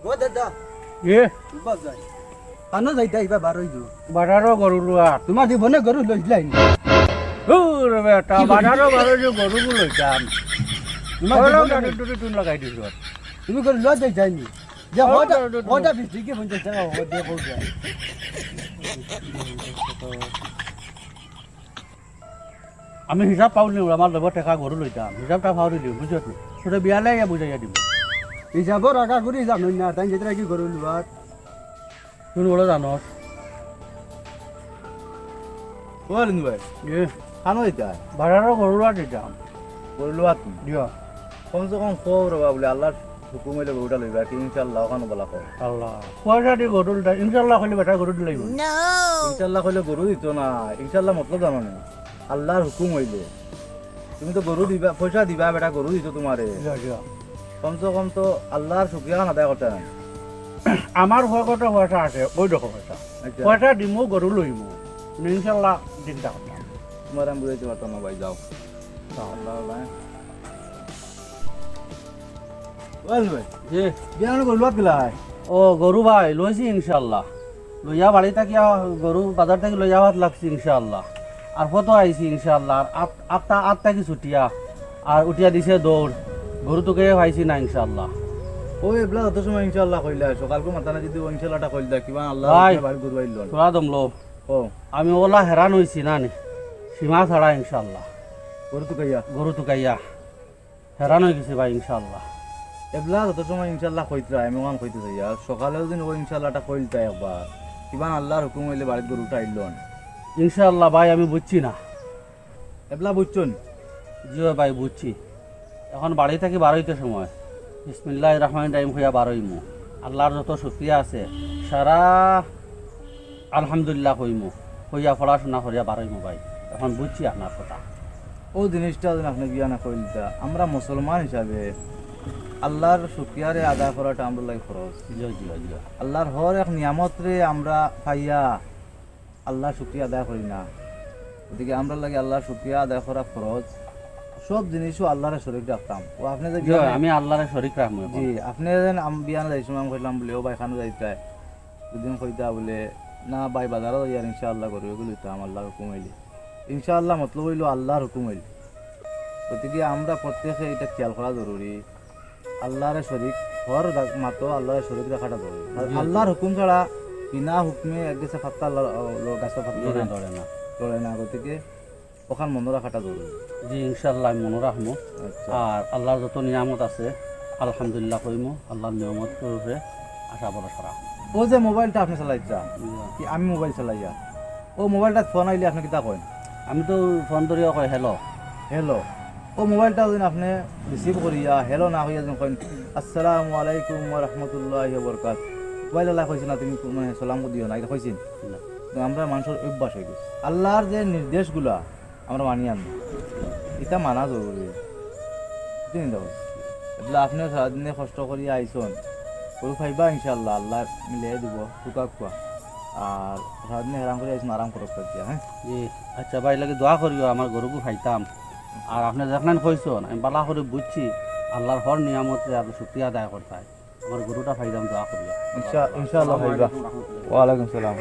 ও দাদা এ বাজাই কানো যাইতা ইবা বারই দু বাজারও গরু লোৱা তোমার জীবনে গরু লইলাই ওরে বেটা বাজারও গরু যে গরুবোৰ লৈছাম তোমার জীবনে তুন লগাই দিছো তুমি গরু লই যাই যাইনি যে ওটা বিস্তি কে বঞ্চে টাকা ও দে কই যায় আমি হিসাব পাউনি আমার লগত টেকা গরু লইতাম হিসাবটা পাউনি দিও বুঝছো তোরা বিয়ালে বুঝাইয়া দিব হিসাবর আগা করি জানো না তাই যেটা কি গরু লুয়ার তুই বলে জানস বলেন ভাই এ খানো এটা বাজারও গরু লোৱা দিতাম গরু লোয়া তুমি দিও কমসে কম খবর রবা বলে আল্লাহর হুকুম হইলে গরুটা লইবা কি ইনশাআল্লাহ ওখানে বলা কয় আল্লাহ পয়সা দি গরু দিতা ইনশাল্লাহ খালি বেটা গরু দিলাইব ইনশাআল্লাহ কইলে গরু দিত না ইনশাআল্লাহ মতলব জানো না আল্লাহর হুকুম হইলে তুমি তো গরু দিবা পয়সা দিবা বেটা গরু দিত তোমারে কমসে কম তো আল্লাহর শুকরিয়া আদায় করতে না আমার ভগত পয়সা আছে ওই দেখো পয়সা আচ্ছা পয়সা দিমু গরু লইমু ইনশাল্লাহ চিন্তা করতাম তোমার আমি বুঝাইতে পারতাম না ভাই যাও আল্লাহ ভাই বল ভাই যে বিয়ানো গরু লোয়া গেলাই ও গরু ভাই লইছি ইনশাল্লাহ লইয়া বাড়ি থাকি গরু বাজার থেকে লইয়া হাত লাগছি ইনশাল্লাহ আর ফটো আইছি ইনশাল্লাহ আর আটটা কি ছুটিয়া আর উঠিয়া দিছে দৌড় গরু তোকে পাইছি না ইনশাল্লাহ ওই এবলা যত সময় ইনশাআল্লাহ কইলা সকালকে মাথা না যদি ইনশাআল্লাহটা কইলা কিবা আল্লাহ ভাই। বাড়ি গরু আইলো তোরা দমলো ও আমি ওলা হেরান হয়েছি না নি সীমা ছাড়া ইনশাল্লাহ গরু তো কইয়া গরু তুকাইয়া হেরান হয়ে গেছে ভাই ইনশাল্লাহ এবলা যত সময় ইনশাআল্লাহ কইতরা আমি ওখান কইতে যাই আর সকালেও দিন ও ইনশাআল্লাহটা কইলতা একবার কিবা আল্লাহর হুকুম হইলে বাড়ি গরুটা আইলো ইনশাল্লাহ ভাই আমি বুঝছি না এবলা বুঝছুন জিও ভাই বুঝছি এখন বাড়ি থেকে বারোইতে সময় বিসমিল্লাহ রহমান রাহিম হইয়া বারোইমু আল্লাহর যত শুক্রিয়া আছে সারা আলহামদুলিল্লাহ হইমু হইয়া পড়াশোনা করিয়া বারোইমু ভাই এখন বুঝছি আপনার কথা ও জিনিসটা যেন আপনি বিয়া না কইলতা আমরা মুসলমান হিসাবে আল্লাহর শুকরিয়ারে আদায় করাটা আমরা লাগে খরচ জিও জিও জিও আল্লাহর হর এক নিয়ামত রে আমরা পাইয়া আল্লাহর শুকরিয়া আদায় করি না ওদিকে আমরা লাগে আল্লাহর শুকরিয়া আদায় করা খরচ সব জিনিসও আল্লাহরে শরীক রাখতাম ও আপনি যে জিও আমি আল্লাহরে শরীক রাখবো জি আপনি যেন বিয়ানা যাইছো আমি কইলাম বলে ও ভাই খানো যাইতাই দুদিন কইতা বলে না ভাই বাজারও ইয়ার ইনশাআল্লাহ করবে এগুলো তো আমার আল্লাহর হুকুম হইলে ইনশাআল্লাহ মতলব হইলো আল্লাহর হুকুম হইলে গতিকে আমরা প্রত্যেকে এটা খেয়াল করা জরুরি আল্লাহরে শরীক হর মাতো আল্লাহরে শরীক রাখাটা জরুরি আল্লাহর হুকুম ছাড়া বিনা হুকুমে এক গেছে ফাত্তা গাছের ফাত্তা ধরে না লড়ে না গতিকে ওখান মনে রাখাটা জরুরি জি ইনশাল্লাহ আমি মনে রাখবো আচ্ছা আর আল্লাহর যত নিয়ামত আছে আলহামদুলিল্লাহ কইমু আল্লাহর নিয়ামত করে আশা ভরসা রাখবো ও যে মোবাইলটা আপনি চালাইছা কি আমি মোবাইল চালাইয়া ও মোবাইলটা ফোন আইলে আপনি কিতা কইন আমি তো ফোন করিয়া কয় হেলো হ্যালো ও মোবাইলটা যদি আপনি রিসিভ করিয়া হ্যালো না হইয়া যেন কইন আসসালামু আলাইকুম ওয়া রাহমাতুল্লাহি ওয়া বারাকাতুহু মোবাইল আল্লাহ কইছে না তুমি মানে সালাম দিও না এটা কইছেন না। তো আমরা মানুষের অভ্যাস হয়ে গেছে আল্লাহর যে নির্দেশগুলা আমরা মানি আনবো এটা মানা জরুরি চিন্তা করছি এগুলো আপনিও সারাদিনে কষ্ট করিয়া আইসন গরু খাইবা ইনশাল্লাহ আল্লাহ মিলিয়ে দিব টুকা খুয়া আর সারাদিনে হেরাম করে আইসন আরাম করক দিয়া হ্যাঁ জি আচ্ছা ভাই লাগে দোয়া করিও আমার গরুকে খাইতাম আর আপনি যেখানে কইসন আমি বালা করে বুঝছি আল্লাহর হর নিয়ামতে আর শুক্রিয়া আদায় করতে হয় আমার গরুটা খাইতাম দোয়া করিও ইনশাআল্লাহ ভাইবা ওয়ালাইকুম সালাম